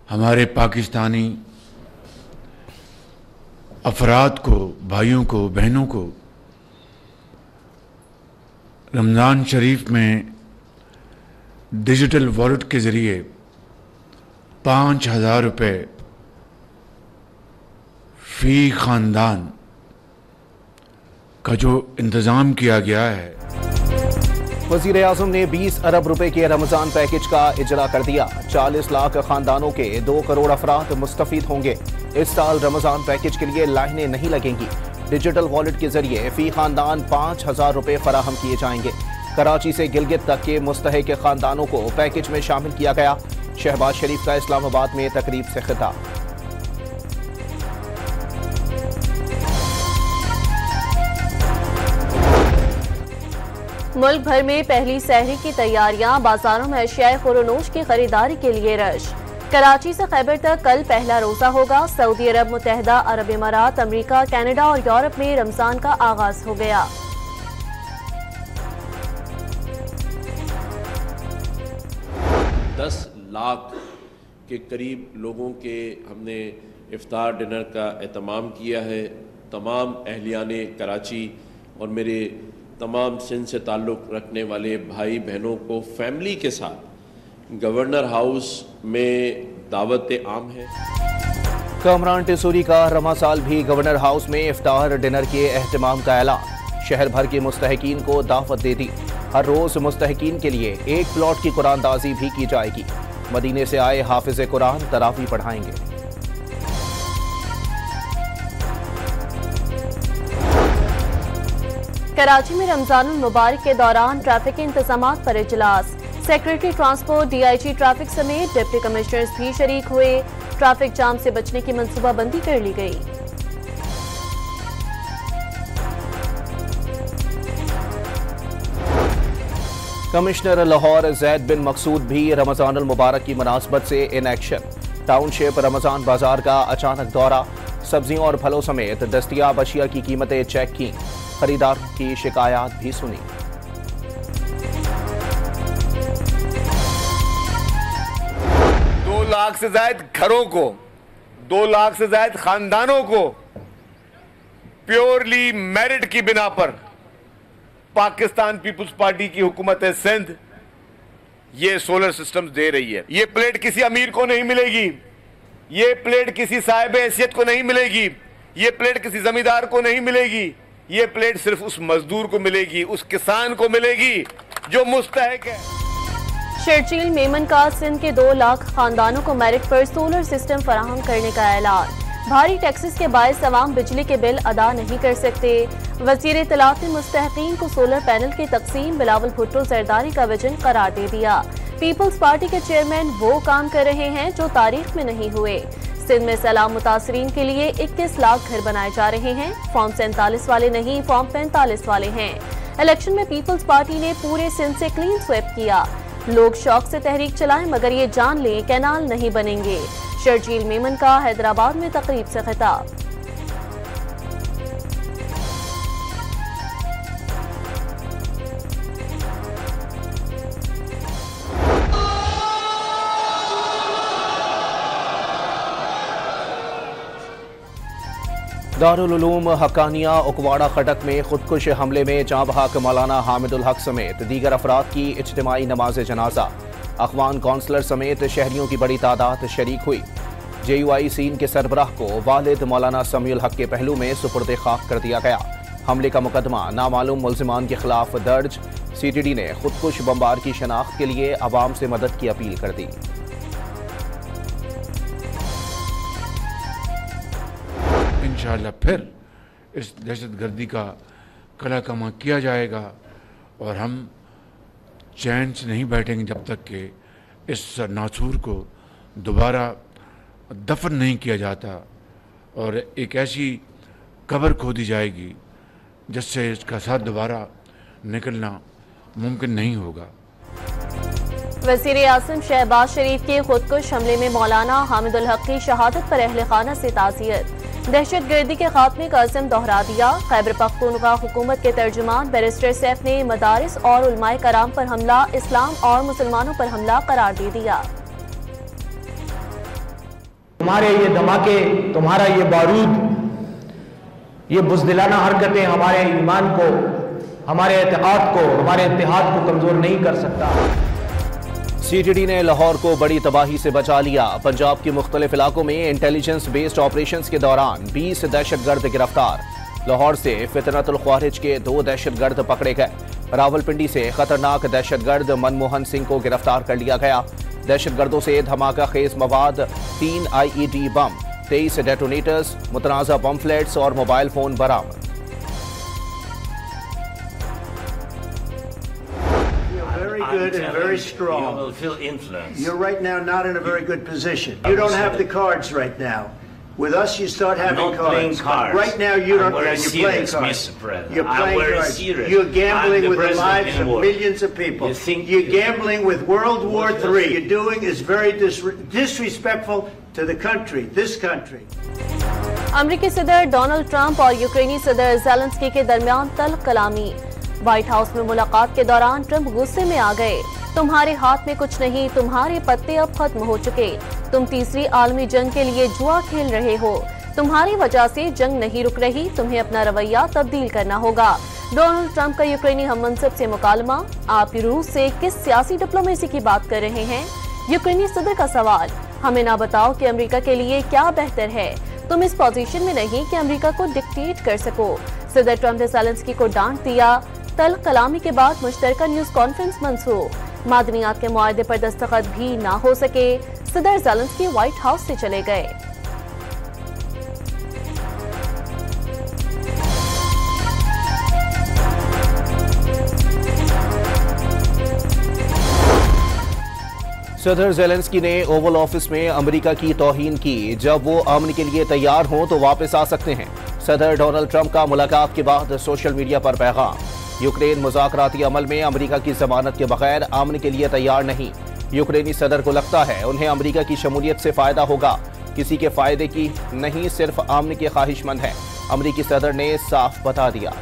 हमारे पाकिस्तानी अफराद को, भाइयों को, बहनों को रमज़ान शरीफ में डिजिटल वॉलेट के ज़रिए 5,000 रुपये फ़ी ख़ानदान का जो इंतज़ाम किया गया है। वज़ीर आज़म ने 20 अरब रुपए के रमज़ान पैकेज का इजरा कर दिया। 40 लाख खानदानों के 2 करोड़ अफराद मुस्तफ़ीद होंगे। इस साल रमज़ान पैकेज के लिए लाइनें नहीं लगेंगी। डिजिटल वॉलेट के जरिए फ़ी खानदान 5,000 रुपये फराहम किए जाएंगे। कराची से गिलगित तक के मुस्तहिक खानदानों को पैकेज में शामिल किया गया। शहबाज शरीफ का इस्लामाबाद में तकरीब से खिताब। मुल्क भर में पहली सहरी की तैयारियां, बाजारों में अशियाए खुरोनोश की खरीदारी के लिए रश। कराची से खैबर तक कल पहला रोजा होगा। सऊदी अरब, मुत्तहदा अरब इमारात, अमेरिका, कनाडा और यूरोप में रमजान का आगाज हो गया। दस लाख के करीब लोगों के हमने इफ्तार डिनर का एहतमाम किया है। तमाम अहलियाने कराची और मेरे तमाम सिंध से ताल्लुक़ रखने वाले भाई बहनों को फैमिली के साथ गवर्नर हाउस में दावत आम है। कामरान टिसूरी का रमा साल भी गवर्नर हाउस में इफ्तार डिनर के एहतमाम का ऐलान। शहर भर के मुस्तहिकीन को दावत दे दी। हर रोज मुस्तहिकीन के लिए एक प्लॉट की कुरानदाजी भी की जाएगी। मदीने से आए हाफिज कुरान तरावी पढ़ाएंगे। कराची में रमजानुल मुबारक के दौरान ट्रैफिक के इंतजामात पर इजलास। सेक्रेटरी ट्रांसपोर्ट, डीआईजी ट्रैफिक समेत डिप्टी कमिश्नर्स भी शरीक हुए। ट्रैफिक जाम से बचने की मंसूबाबंदी कर ली गई। कमिश्नर लाहौर जैद बिन मकसूद भी रमजानुल मुबारक की मुनासबत से इन एक्शन। टाउनशिप रमजान बाजार का अचानक दौरा। सब्जियों और फलों समेत दस्तयाब अशिया की कीमतें चेक की। खरीदारों की शिकायत भी सुनी। 2 लाख से ज्यादा घरों को, 2 लाख से ज्यादा खानदानों को प्योरली मेरिट की बिना पर पाकिस्तान पीपुल्स पार्टी की हुकूमत है सिंध ये सोलर सिस्टम दे रही है। ये प्लेट किसी अमीर को नहीं मिलेगी, ये प्लेट किसी साहिब हैसियत को नहीं मिलेगी, ये प्लेट किसी जमींदार को नहीं मिलेगी। ये प्लेट सिर्फ उस मजदूर को मिलेगी, उस किसान को मिलेगी जो मुस्तहिक है। शर्जील मेमन का सिंध के 2 लाख खानदानों को मेरिट पर सोलर सिस्टम फराहम करने का ऐलान। भारी टैक्सेस के बायस अवाम बिजली के बिल अदा नहीं कर सकते। वज़ीर इत्तलात ने मुस्तहिकीन को सोलर पैनल की तकसीम बिलावल भुट्टो जरदारी का विजन करार दे दिया। पीपल्स पार्टी के चेयरमैन वो काम कर रहे हैं जो तारीख में नहीं हुए। सिंध में सैलाब मुतासरीन के लिए 21 लाख घर बनाए जा रहे हैं। फॉर्म 47 वाले नहीं, फॉर्म 45 वाले हैं। इलेक्शन में पीपल्स पार्टी ने पूरे सिंध से क्लीन स्वेप किया। लोग शौक से तहरीक चलाएं मगर ये जान लें कैनाल नहीं बनेंगे। शर्जील मेमन का हैदराबाद में तकरीब से खिताब। दारुल उलूम हक्कानिया उकवाड़ा खटक में खुदकुश हमले में जाँ बहक मौलाना हामिदुल हक समेत दीगर अफराद की इज्तिमाई नमाज जनाजा। अखवान काउंसलर समेत शहरियों की बड़ी तादाद शरीक हुई। JUI सीन के सरबराह को वालिद मौलाना समीउल हक के पहलू में सुपुर्द खाक कर दिया गया। हमले का मुकदमा नामालूम मुल्जिमान के खिलाफ दर्ज। CTD ने खुदकुश बमबार की शनाख्त के लिए अवाम से मदद की अपील कर दी। इंशाअल्लाह फिर इस दहशतगर्दी का कला कमा किया जाएगा और हम चैन से नहीं बैठेंगे जब तक कि इस नासूर को दोबारा दफन नहीं किया जाता और एक ऐसी कब्र खोदी जाएगी जिससे इसका साथ दोबारा निकलना मुमकिन नहीं होगा। वज़ीर आज़म शहबाज शरीफ के खुदकुश हमले में मौलाना हामिदुल हक की शहादत पर अहले खाना से ताज़ियत। दहशतगर्दी के खात्मे का अज़म दोहरा दिया। खैबर पख्तूनख्वा हुकूमत के तर्जुमान बैरिस्टर सैफ ने मदारिस और उलमाए कराम पर हमला इस्लाम और मुसलमानों पर हमला करार दे दिया। तुम्हारे ये धमाके, तुम्हारा ये बारूद, ये बुज़दिलाना हरकतें हमारे ईमान को, हमारे एतक़ाद को, हमारे इत्तेहाद को कमज़ोर नहीं कर सकता। सीटीडी ने लाहौर को बड़ी तबाही से बचा लिया। पंजाब के मुख्तलिफ इलाकों में इंटेलिजेंस बेस्ड ऑपरेशंस के दौरान 20 दहशतगर्द गिरफ्तार। लाहौर से फितनतुल ख्वारिज के 2 दहशतगर्द पकड़े गए। रावलपिंडी से खतरनाक दहशतगर्द मनमोहन सिंह को गिरफ्तार कर लिया गया। दहशतगर्दों से धमाका खेज मवाद, 3 IED बम, 23 डेटोनेटर्स, मुतनाज़ा पम्फलेट्स और मोबाइल फोन बरामद। Very good and very strong. You will feel influence. You're right now not in a very good position. You don't have the cards right now. With us, you start having I'm not cards. playing cards. Right now, you don't. I'm You're serious, playing cards. Mr. President. You're I'm playing very cards. serious. You're gambling I'm the with the president lives in of war. millions of people. You think You're gambling with World War III. What you're doing is very disrespectful to the country, this country. अमरीकी सदर Donald Trump और यूक्रेनी सदर Zelensky के दरमियान तल्ख कलामी। White house में मुलाकात के दौरान ट्रंप गुस्से में आ गए। तुम्हारे हाथ में कुछ नहीं, तुम्हारे पत्ते अब खत्म हो चुके। तुम तीसरी आलमी जंग के लिए जुआ खेल रहे हो। तुम्हारी वजह से जंग नहीं रुक रही, तुम्हें अपना रवैया तब्दील करना होगा। डोनाल्ड ट्रंप का यूक्रेनी हममनसब से मुकालमा। आप रूस से किस सियासी डिप्लोमेसी की बात कर रहे हैं? यूक्रेनी सदर का सवाल, हमें ना बताओ कि अमेरिका के लिए क्या बेहतर है। तुम इस पोजीशन में नहीं कि अमेरिका को डिक्टेट कर सको। सदर ट्रंप ने ज़ेलेंस्की को डांट दिया। तल्ख कलामी के बाद मुश्तरका न्यूज कॉन्फ्रेंस मनसूख। मादनियात के मुआहदे पर दस्तखत भी ना हो सके। सदर ज़ेलेंस्की व्हाइट हाउस से चले गए। सदर ज़ेलेंस्की ने ओवल ऑफिस में अमेरिका की तौहीन की। जब वो अमन के लिए तैयार हों तो वापस आ सकते हैं। सदर डोनाल्ड ट्रंप का मुलाकात के बाद सोशल मीडिया पर पैगाम, यूक्रेन मुज़ाकराती अमल में अमेरिका की जमानत के बगैर अमन के लिए तैयार नहीं। यूक्रेनी सदर को लगता है उन्हें अमेरिका की शमूलियत से फायदा होगा, किसी के फायदे की नहीं, सिर्फ अमन के ख्वाहिशमंद है। अमेरिकी सदर ने साफ बता दिया।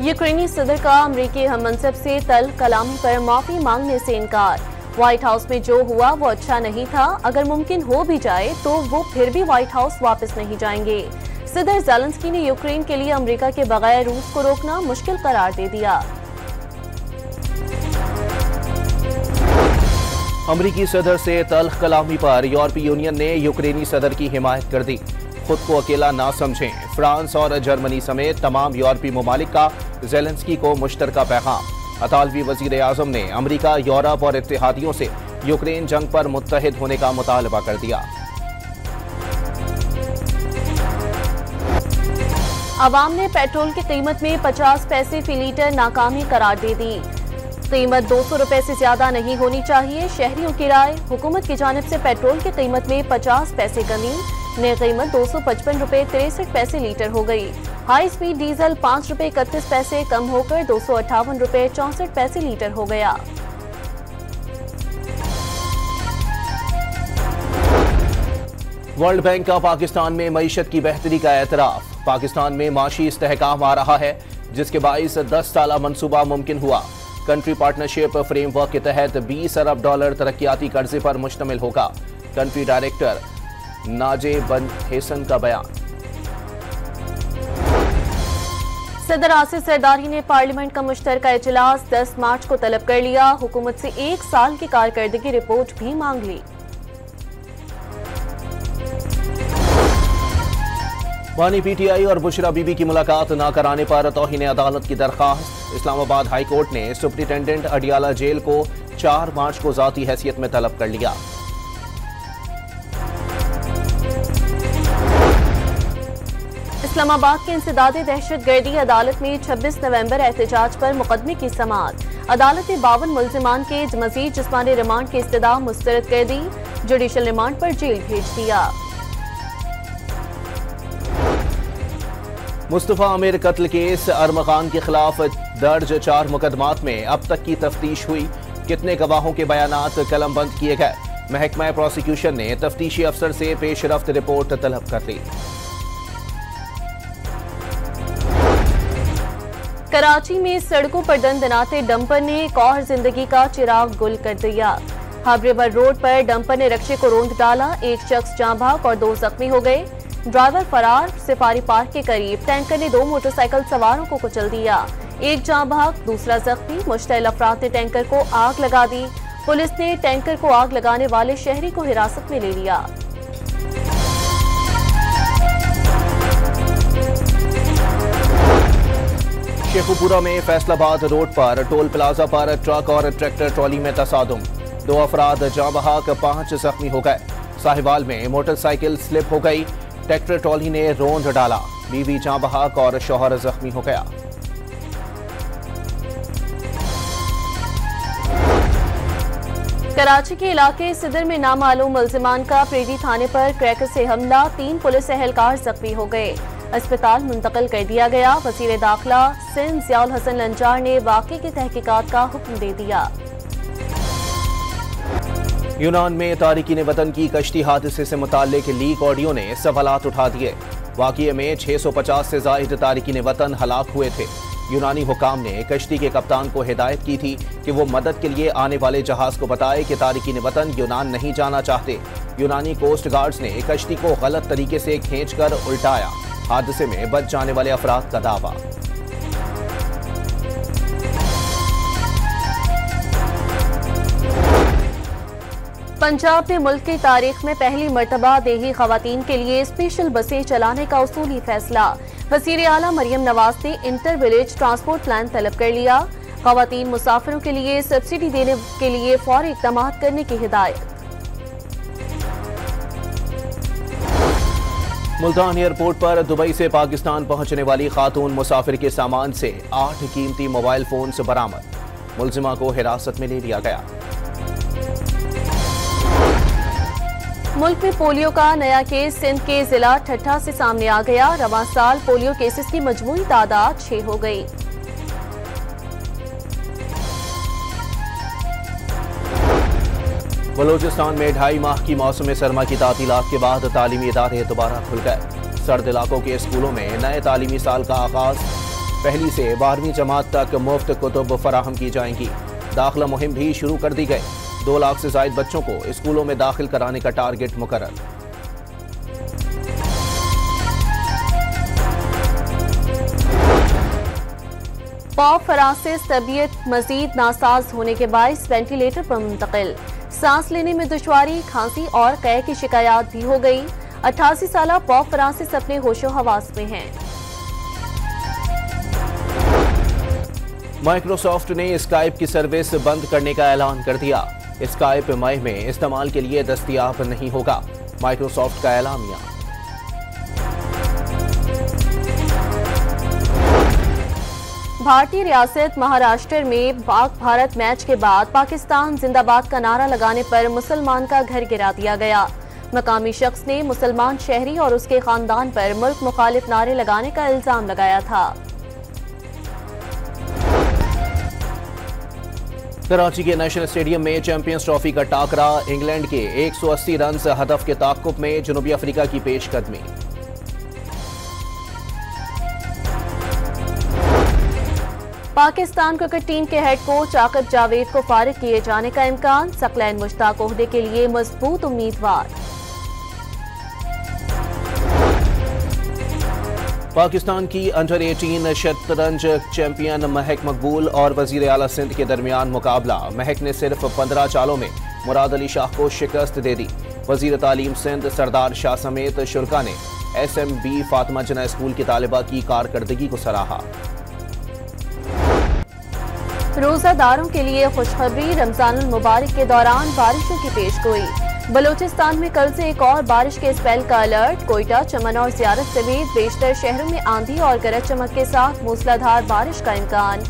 यूक्रेनी सदर का अमेरिकी हममनसब से तल्ख कलामी पर माफी मांगने से इनकार। व्हाइट हाउस में जो हुआ वो अच्छा नहीं था। अगर मुमकिन हो भी जाए तो वो फिर भी व्हाइट हाउस वापस नहीं जाएंगे। सदर ज़ेलेंस्की ने यूक्रेन के लिए अमेरिका के बगैर रूस को रोकना मुश्किल करार दे दिया। अमेरिकी सदर से तल्ख कलामी पर यूरोपीय यूनियन ने यूक्रेनी सदर की हिमायत कर दी। खुद को अकेला ना समझें, फ्रांस और जर्मनी समेत तमाम यूरोपीय ममालिक का ज़ेलेंस्की को मुश्तरका पैगाम। अतालवी वज़ीर आज़म ने अमेरिका, यूरोप और इत्तेहादियों से यूक्रेन जंग पर मुत्तहिद होने का मुतालबा कर दिया। अवाम ने पेट्रोल की कीमत में 50 पैसे फी लीटर नाकामी करार दे दी। कीमत 200 रुपए से ज्यादा नहीं होनी चाहिए, शहरियों की राय। हुकूमत की जानिब से पेट्रोल की कीमत में 50 पैसे कमी। नई कीमत 255 रुपए 63 पैसे लीटर हो गई। हाई स्पीड डीजल 5 रुपए 31 पैसे कम होकर 258 रुपए 64 पैसे लीटर हो गया। वर्ल्ड बैंक का पाकिस्तान में मईशत की बेहतरी का एतराफ। पाकिस्तान में माशी इस्तेहकाम आ रहा है, जिसके बाइस 10 साला मनसूबा मुमकिन हुआ। कंट्री पार्टनरशिप फ्रेमवर्क के तहत $20 अरब तरक्याती कर्जे पर मुश्तमिल होगा। कंट्री डायरेक्टर नाजे बन हेसन का बयान। सदर आसिफ सरदारी ने पार्लियामेंट का मुश्तरका इजलास 10 मार्च को तलब कर लिया। हुकूमत से 1 साल की कारकर्दगी रिपोर्ट भी मांग ली। बानी PTI और बुशरा बीबी की मुलाकात न कराने पर तौहीन अदालत की दरखास्त। इस्लामाबाद हाई कोर्ट ने सुप्रिंटेंडेंट अडियाला जेल को 4 मार्च को जाती हैसियत में तलब कर लिया। इस्लामाबाद के इंसदादे दहशतगर्दी अदालत में 26 नवंबर एहतजाज पर मुकदमे की समाअत। अदालत ने 52 मुल्जिमान के मजीद जिस्मानी रिमांड की इस्तदा मुस्तरद कर दी। जुडिशल रिमांड पर जेल भेज दिया। मुस्तफा आमिर कत्ल केस अरमखान के खिलाफ दर्ज 4 मुकदमात में अब तक की तफ्तीश हुई। कितने गवाहों के बयानात कलमबंद किए गए। महकमा प्रोसिक्यूशन ने तफ्तीशी अफसर से पेशरफ्त रिपोर्ट तलब कर ली। कराची में सड़कों पर दंदनाते डंपर ने एक और जिंदगी का चिराग गुल कर दिया। हाबरेबर रोड पर डंपर ने रक्षे को रौंद डाला, एक शख्स जाँ भाग और 2 जख्मी हो गए। ड्राइवर फरार। सिफारी पार्क के करीब टैंकर ने 2 मोटरसाइकिल सवारों को कुचल दिया, एक जाँ भाग, दूसरा जख्मी। मुश्तइल अफराद ने टैंकर को आग लगा दी। पुलिस ने टैंकर को आग लगाने वाले शहरी को हिरासत में ले लिया। शेखुपुरा में फैसलाबाद रोड पर टोल प्लाजा पर ट्रक और ट्रैक्टर ट्रॉली में तसादुम, 2 अफराद जाँ बहक, 5 जख्मी हो गए। साहिवाल में मोटरसाइकिल स्लिप हो गई, ट्रैक्टर ट्रॉली ने रौंद डाला, बीवी जाँ बहक और शौहर जख्मी हो गया। कराची के इलाके सिदर में नामालूम मुल्जिमान का प्रेडी थाने पर क्रैकर से हमला, 3 पुलिस एहलकार जख्मी हो गए, अस्पताल मुंतकिल कर दिया गया। वजीर दाखिला सिंध ज़ियाउल हसन लंजार ने वाक़े की तहकीकात का हुक्म दे दिया। यूनान में तारिकीन वतन की कश्ती हादसे से मुताल्लिक लीक ऑडियो ने सवालात उठा दिए। वाक़ये में 650 से ज़ायद तारिकीन वतन हलाक हुए थे। यूनानी हुकाम ने कश्ती के कप्तान को हिदायत की थी कि वो मदद के लिए आने वाले जहाज को बताए कि तारिकीन वतन यूनान नहीं जाना चाहते। यूनानी कोस्ट गार्ड्स ने कश्ती को गलत तरीके से खींचकर उल्टाया। हादसे में बच जाने वाले अफराद का दावा। पंजाब में मुल्क की तारीख में पहली मर्तबा देही खवातीन के लिए स्पेशल बसें चलाने का उसूली फैसला। वज़ीर आला मरियम नवाज ने इंटर विलेज ट्रांसपोर्ट प्लान तलब कर लिया। खवातीन मुसाफिरों के लिए सब्सिडी देने के लिए फौरी इक़दाम करने की हिदायत। मुल्तान एयरपोर्ट पर दुबई से पाकिस्तान पहुंचने वाली खातून मुसाफिर के सामान से 8 कीमती मोबाइल फोन्स बरामद, मुल्जिमा को हिरासत में ले लिया गया। मुल्क में पोलियो का नया केस सिंध के जिला ठट्ठा से सामने आ गया। रवां साल पोलियो केसेस की मजमूई तादाद 6 हो गई। बलोचिस्तान में 2.5 माह की मौसम सरमा की तातीलात के बाद तालीमी इदारे दोबारा खुल गए। सर्द इलाकों के स्कूलों में नए तालीमी साल का आगाज, 1 से 12वीं जमात तक मुफ्त कुतुब फराहम की जाएंगी। दाखिला मुहिम भी शुरू कर दी गई। 2 लाख से ज़ायद बच्चों को स्कूलों में दाखिल कराने का टारगेट मुकर्रर। पॉप फ्रांसिस तबीयत मजीद नासाज होने के बायस वेंटिलेटर पर मुंतकिल। सांस लेने में दुश्वारी, खांसी और कै की शिकायत भी हो गई। 88 साला पॉप फ्रांसिस अपने होशो हवास में हैं। माइक्रोसॉफ्ट ने स्काइप की सर्विस बंद करने का ऐलान कर दिया। स्काइप मई में इस्तेमाल के लिए दस्तयाब नहीं होगा, माइक्रोसॉफ्ट का ऐलानिया। भारतीय रियासत महाराष्ट्र में पाक भारत मैच के बाद पाकिस्तान जिंदाबाद का नारा लगाने पर मुसलमान का घर गिरा दिया गया। मकामी शख्स ने मुसलमान शहरी और उसके खानदान पर मुल्क मुखालिफ नारे लगाने का इल्जाम लगाया था। कराची के नेशनल स्टेडियम में चैंपियंस ट्रॉफी का टाकरा, इंग्लैंड के 180 रन हदफ के ताक़ुब में जनूबी अफ्रीका की पेशकदमी। पाकिस्तान क्रिकेट टीम के हेड कोच आकिब जावेद को फारिग किए जाने का इम्कान, सकलैन मुश्ताक ओहदे के लिए मजबूत उम्मीदवार। पाकिस्तान की अंडर 18 शतरंज चैंपियन महक मकबूल और वजीर आला सिंध के दरमियान मुकाबला। महक ने सिर्फ 15 चालों में मुराद अली शाह को शिकस्त दे दी। वजीर तालीम सिंध सरदार शाह समेत शुरका ने SMB फातिमा जना स्कूल की तालिबा की कारकर्दगी को सराहा। रोजादारों के लिए खुशखबरी, रमजानुल मुबारक के दौरान बारिशों की पेशगोई। बलूचिस्तान में कल से एक और बारिश के स्पेल का अलर्ट। कोयटा, चमन और ज़ियारत समेत बेशतर शहरों में आंधी और गरज चमक के साथ मूसलाधार बारिश का इम्कान।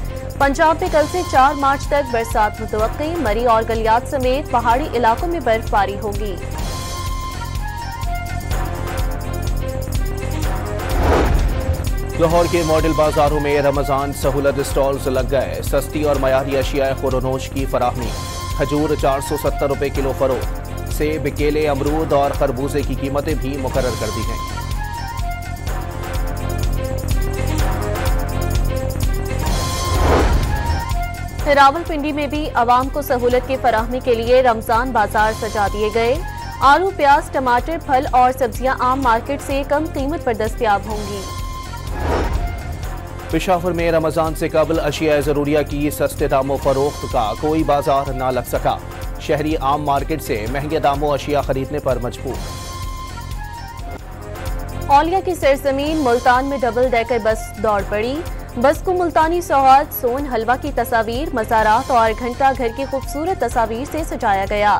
पंजाब में कल से 4 मार्च तक बरसात मुतवक्की। मरी और गलियात समेत पहाड़ी इलाकों में बर्फबारी होगी। लाहौर के मॉडल बाजारों में रमजान सहूलत स्टॉल्स लग गए। सस्ती और मयारी अशिया खुरोनोश की फराहमी। खजूर 470 रुपए किलो फरोख्त। सेब, केले, अमरूद और खरबूजे की कीमतें भी मुकर्रर कर दी गईं। वहीं रावलपिंडी में भी आवाम को सहूलत की फराहमी के लिए रमजान बाजार सजा दिए गए। आलू, प्याज, टमाटर, फल और सब्जियां आम मार्केट से कम कीमत पर दस्तयाब होंगी। पेशावर में रमजान से कबल अशिया ज़रूरिया की सस्ते दामों फरोख्त का कोई बाजार ना लग सका। शहरी आम मार्केट से महंगे दामों अशिया खरीदने पर मजबूर। औलिया की सरजमीन मुल्तान में डबल डेकर बस दौड़ पड़ी। बस को मुल्तानी सौगात, सोन, हलवा की तस्वीर, मज़ारात और घंटा घर की खूबसूरत तस्वीर से सजाया गया।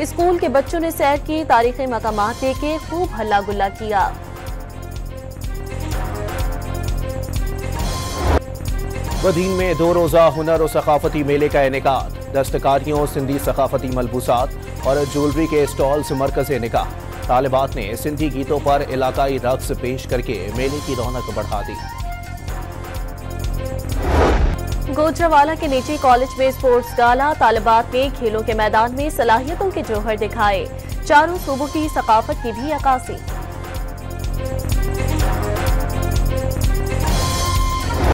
स्कूल के बच्चों ने सैर की, तारीखी मकामात देखे खूब हल्ला गुल्ला किया। वदीन में 2 रोज़ा हुनर और सकाफती मेले का इनेकाद। दस्तकारियों, सिंधी सकाफती मलबूसात और ज्वेलरी के स्टॉल्स मरकज़ निकाह। तालिबात ने सिंधी गीतों पर इलाकाई रक्स पेश करके मेले की रौनक बढ़ा दी। गोजरावाला के निजी कॉलेज में स्पोर्ट्स गाला। तालिबात ने खेलों के मैदान में सलाहियतों के जौहर दिखाए। चारों सूबों की सकाफत की भी अक्कासी।